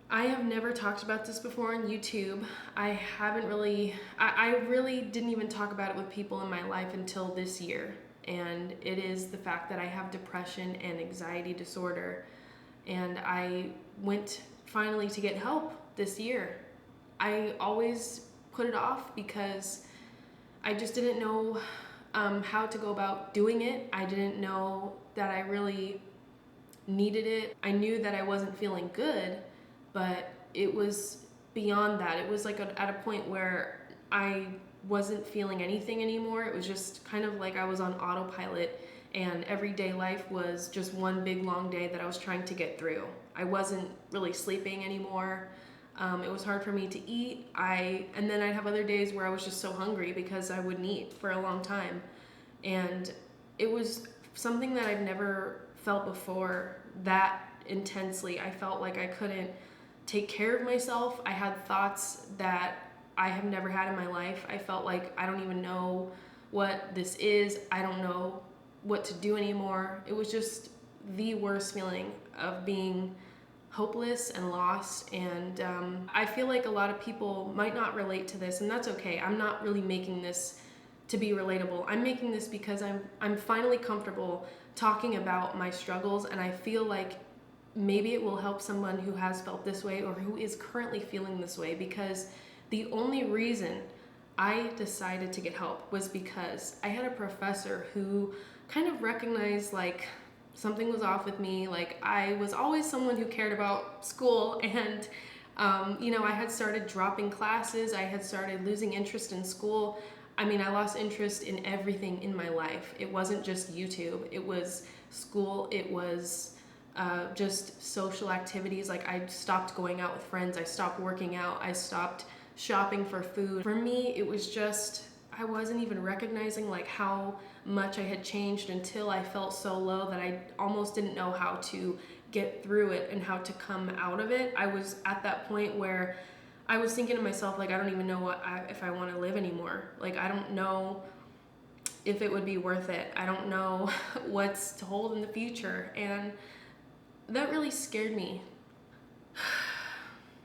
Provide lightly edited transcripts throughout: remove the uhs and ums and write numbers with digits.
I have never talked about this before on YouTube. I really didn't even talk about it with people in my life until this year. And it is the fact that I have depression and anxiety disorder. And I went finally to get help this year. I always put it off because I just didn't know how to go about doing it. I didn't know that I really needed it. I knew that I wasn't feeling good, but it was beyond that. It was like at a point where I wasn't feeling anything anymore. It was just kind of like I was on autopilot, and everyday life was just one big long day that I was trying to get through. I wasn't really sleeping anymore. It was hard for me to eat. And then I'd have other days where I was just so hungry because I wouldn't eat for a long time. And it was something that I've never felt before that intensely. I felt like I couldn't take care of myself. I had thoughts that I have never had in my life. I felt like I don't even know what this is. I don't know what to do anymore. It was just the worst feeling of being hopeless and lost. And I feel like a lot of people might not relate to this, and that's okay. I'm not really making this to be relatable. I'm making this because I'm finally comfortable talking about my struggles, and I feel like maybe it will help someone who has felt this way or who is currently feeling this way, because the only reason I decided to get help was because I had a professor who kind of recognized like something was off with me. Like I was always someone who cared about school, and I had started dropping classes. I had started losing interest in school. I mean, I lost interest in everything in my life. It wasn't just YouTube. It was school. It was just social activities. Like I stopped going out with friends. I stopped working out. I stopped shopping for food. For me, it was just, I wasn't even recognizing like how much I had changed until I felt so low that I almost didn't know how to get through it and how to come out of it. I was at that point where I was thinking to myself, like, I don't even know if I want to live anymore. Like, I don't know if it would be worth it. I don't know what's to hold in the future. And that really scared me.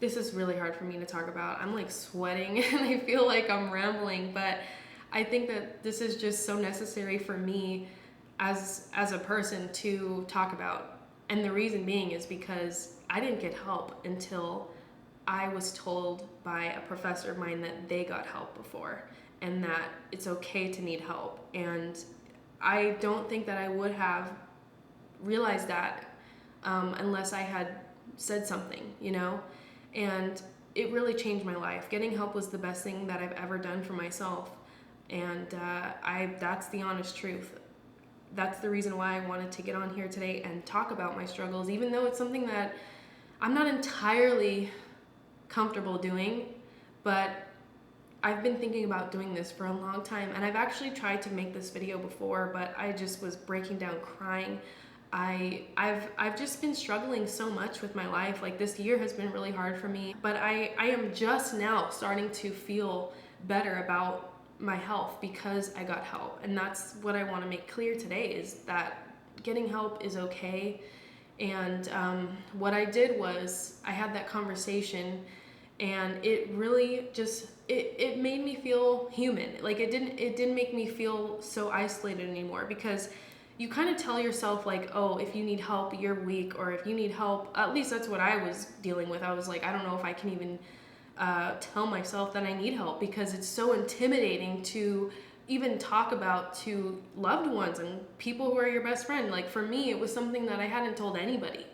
This is really hard for me to talk about. I'm like sweating and I feel like I'm rambling, but I think that this is just so necessary for me as a person to talk about. And the reason being is because I didn't get help until I was told by a professor of mine that they got help before and that it's okay to need help. And I don't think that I would have realized that unless I had said something. And it really changed my life. Getting help was the best thing that I've ever done for myself. And that's the honest truth. That's the reason why I wanted to get on here today and talk about my struggles, even though it's something that I'm not entirely comfortable doing, but I've been thinking about doing this for a long time, and I've actually tried to make this video before, but I just was breaking down crying. I've just been struggling so much with my life. Like this year has been really hard for me, but I am just now starting to feel better about my health because I got help. And that's what I want to make clear today, is that getting help is okay. And what I did was I had that conversation, and it really just it made me feel human. Like it didn't make me feel so isolated anymore, because you kind of tell yourself like, oh, if you need help, you're weak, or if you need help, at least that's what I was dealing with. I was like, I don't know if I can even tell myself that I need help, because it's so intimidating to even talk about to loved ones and people who are your best friend. Like for me, it was something that I hadn't told anybody,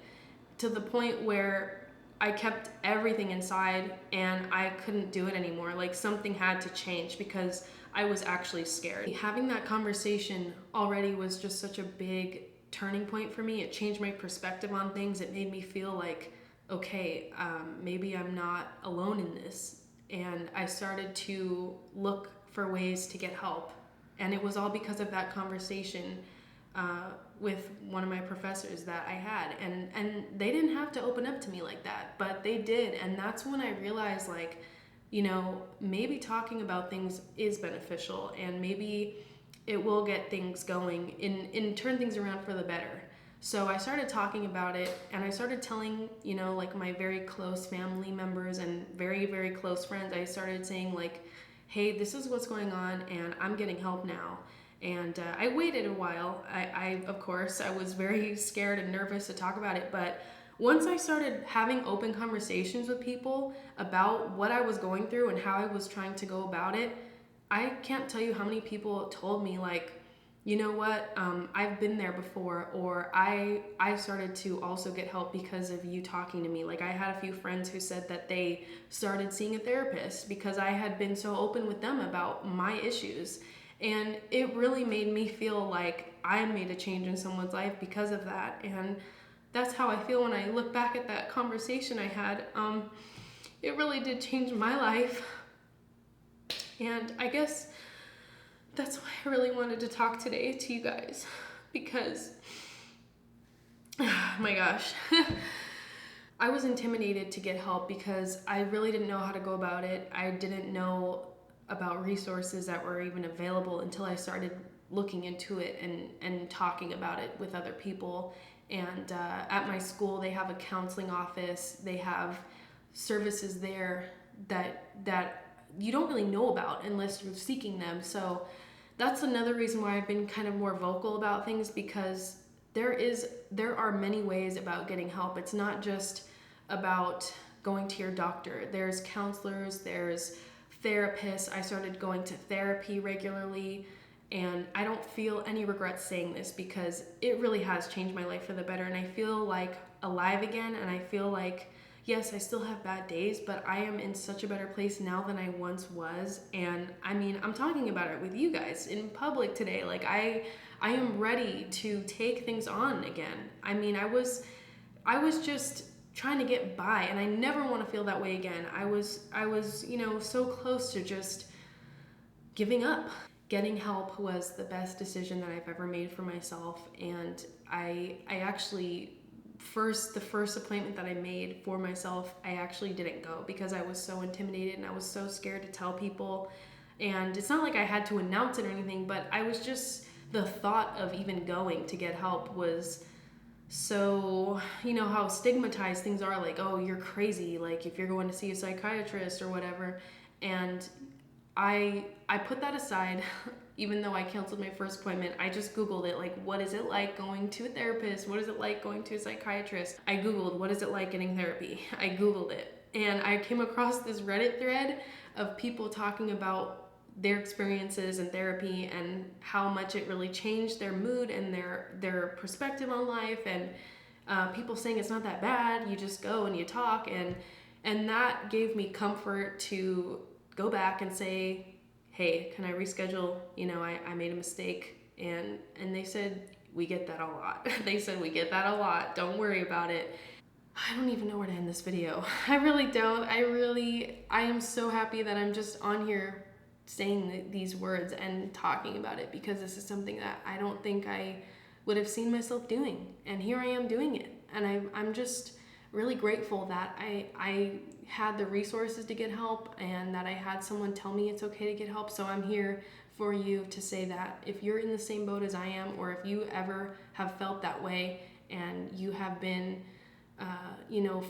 to the point where I kept everything inside and I couldn't do it anymore. Like something had to change because I was actually scared. Having that conversation already was just such a big turning point for me. It changed my perspective on things. It made me feel like, okay, maybe I'm not alone in this. And I started to look for ways to get help. And it was all because of that conversation with one of my professors that I had. And they didn't have to open up to me like that, but they did. And that's when I realized, like, maybe talking about things is beneficial, and maybe it will get things going and turn things around for the better. So I started talking about it, and I started telling, like my very close family members and very, very close friends. I started saying like, hey, this is what's going on and I'm getting help now. And I waited a while. Of course, I was very scared and nervous to talk about it, but once I started having open conversations with people about what I was going through and how I was trying to go about it, I can't tell you how many people told me like, you know what, I've been there before, or I started to also get help because of you talking to me. Like I had a few friends who said that they started seeing a therapist because I had been so open with them about my issues. And it really made me feel like I made a change in someone's life because of that. And that's how I feel when I look back at that conversation I had. It really did change my life. And I guess that's why I really wanted to talk today to you guys, because, oh my gosh, I was intimidated to get help because I really didn't know how to go about it. I didn't know about resources that were even available until I started looking into it and talking about it with other people. And at my school, they have a counseling office. They have services there that you don't really know about unless you're seeking them. So that's another reason why I've been kind of more vocal about things, because there are many ways about getting help. It's not just about going to your doctor. There's counselors, there's therapists. I started going to therapy regularly, and I don't feel any regrets saying this because it really has changed my life for the better, and I feel like alive again, and I feel like, yes, I still have bad days, but I am in such a better place now than I once was. And I mean, I'm talking about it with you guys in public today. Like I am ready to take things on again. I mean, I was just trying to get by, and I never want to feel that way again. I was, so close to just giving up. Getting help was the best decision that I've ever made for myself, and I actually the first appointment that I made for myself, I actually didn't go because I was so intimidated and I was so scared to tell people. And it's not like I had to announce it or anything, but I was just, the thought of even going to get help was so, how stigmatized things are, like, oh, you're crazy, like if you're going to see a psychiatrist or whatever. And I put that aside. Even though I canceled my first appointment, I just Googled it, like, what is it like going to a therapist? What is it like going to a psychiatrist? I Googled, what is it like getting therapy? I Googled it, and I came across this Reddit thread of people talking about their experiences in therapy and how much it really changed their mood and their perspective on life, and people saying it's not that bad, you just go and you talk, and that gave me comfort to go back and say, hey, can I reschedule? I made a mistake. And they said, we get that a lot. They said, we get that a lot. Don't worry about it. I don't even know where to end this video. I really don't. I am so happy that I'm just on here saying these words and talking about it, because this is something that I don't think I would have seen myself doing. And here I am doing it. And I'm just really grateful that I had the resources to get help and that I had someone tell me it's okay to get help. So I'm here for you to say that if you're in the same boat as I am, or if you ever have felt that way and you have been,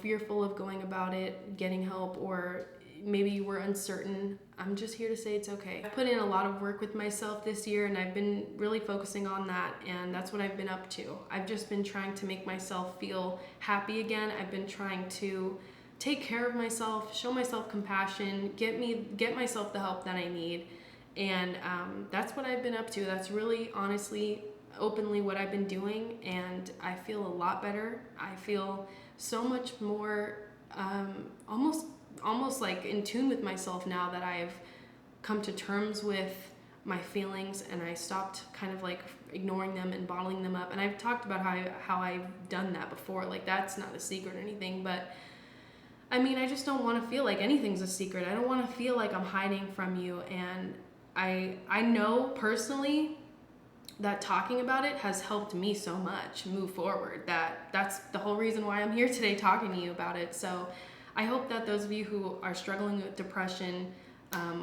fearful of going about it, getting help, or maybe you were uncertain, I'm just here to say it's okay. I put in a lot of work with myself this year, and I've been really focusing on that, and that's what I've been up to. I've just been trying to make myself feel happy again. I've been trying to take care of myself, show myself compassion, get myself the help that I need, and that's what I've been up to. That's really, honestly, openly what I've been doing, and I feel a lot better. I feel so much more almost like in tune with myself now that I've come to terms with my feelings, and I stopped kind of like ignoring them and bottling them up. And I've talked about how I've done that before. Like, that's not a secret or anything, but I mean, I just don't want to feel like anything's a secret. I don't want to feel like I'm hiding from you. And I know personally that talking about it has helped me so much move forward, that's the whole reason why I'm here today talking to you about it. So I hope that those of you who are struggling with depression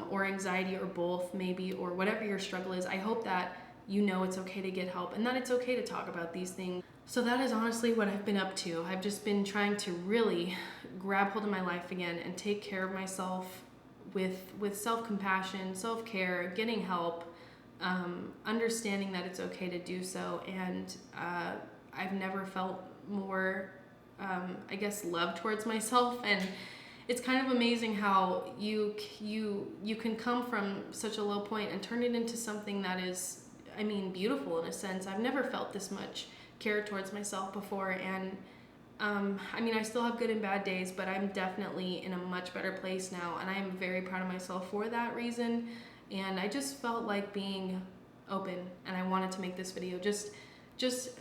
or anxiety, or both maybe, or whatever your struggle is, I hope that you know it's okay to get help and that it's okay to talk about these things. So that is honestly what I've been up to. I've just been trying to really grab hold of my life again and take care of myself with self-compassion, self-care, getting help, understanding that it's okay to do so. And I've never felt more, I guess, love towards myself. And it's kind of amazing how you can come from such a low point and turn it into something that is, I mean, beautiful in a sense. I've never felt this much care towards myself before, and I mean, I still have good and bad days, but I'm definitely in a much better place now, and I am very proud of myself for that reason. And I just felt like being open, and I wanted to make this video just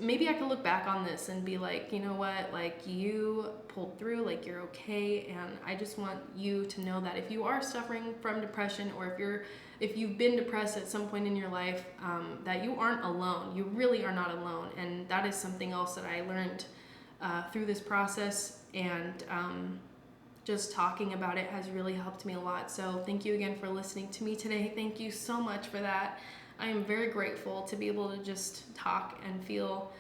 maybe I could look back on this and be like, you know what, like, you pulled through, like, you're okay. And I just want you to know that if you are suffering from depression, or if you've been depressed at some point in your life, that you aren't alone. You really are not alone. And that is something else that I learned through this process, and just talking about it has really helped me a lot. So thank you again for listening to me today. Thank you so much for that. I am very grateful to be able to just talk and feel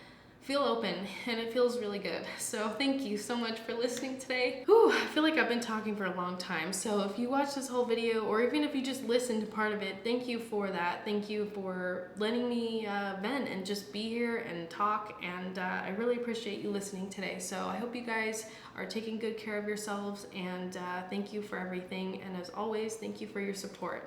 open, and it feels really good. So thank you so much for listening today. Whew, I feel like I've been talking for a long time. So if you watch this whole video, or even if you just listened to part of it, thank you for that. Thank you for letting me vent and just be here and talk. And I really appreciate you listening today. So I hope you guys are taking good care of yourselves, and thank you for everything. And as always, thank you for your support.